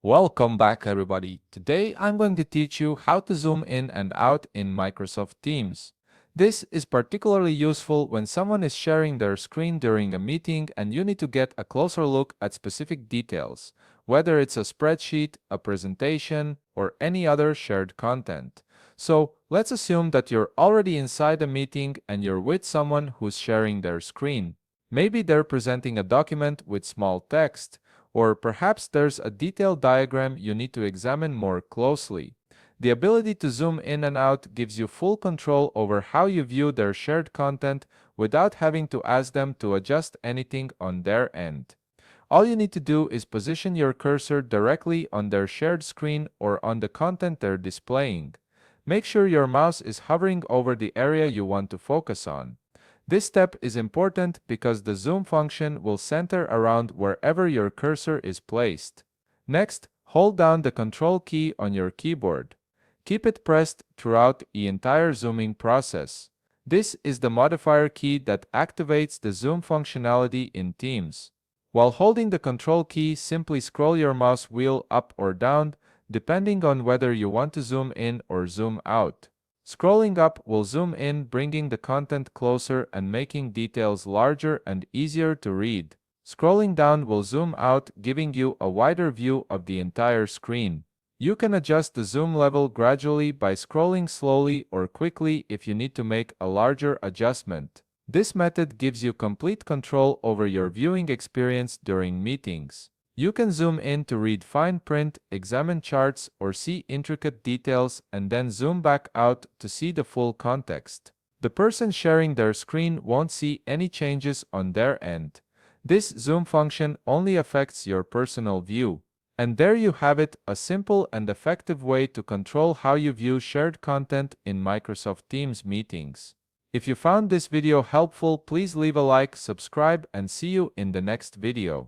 Welcome back, everybody. Today I'm going to teach you how to zoom in and out in Microsoft Teams. This is particularly useful when someone is sharing their screen during a meeting and you need to get a closer look at specific details, whether it's a spreadsheet, a presentation, or any other shared content. So let's assume that you're already inside a meeting and you're with someone who's sharing their screen. Maybe they're presenting a document with small text, or perhaps there's a detailed diagram you need to examine more closely. The ability to zoom in and out gives you full control over how you view their shared content without having to ask them to adjust anything on their end. All you need to do is position your cursor directly on their shared screen or on the content they're displaying. Make sure your mouse is hovering over the area you want to focus on. This step is important because the zoom function will center around wherever your cursor is placed. Next, hold down the Control key on your keyboard. Keep it pressed throughout the entire zooming process. This is the modifier key that activates the zoom functionality in Teams. While holding the Control key, simply scroll your mouse wheel up or down, depending on whether you want to zoom in or zoom out. Scrolling up will zoom in, bringing the content closer and making details larger and easier to read. Scrolling down will zoom out, giving you a wider view of the entire screen. You can adjust the zoom level gradually by scrolling slowly or quickly if you need to make a larger adjustment. This method gives you complete control over your viewing experience during meetings. You can zoom in to read fine print, examine charts, or see intricate details, and then zoom back out to see the full context. The person sharing their screen won't see any changes on their end. This zoom function only affects your personal view. And there you have it, a simple and effective way to control how you view shared content in Microsoft Teams meetings. If you found this video helpful, please leave a like, subscribe, and see you in the next video.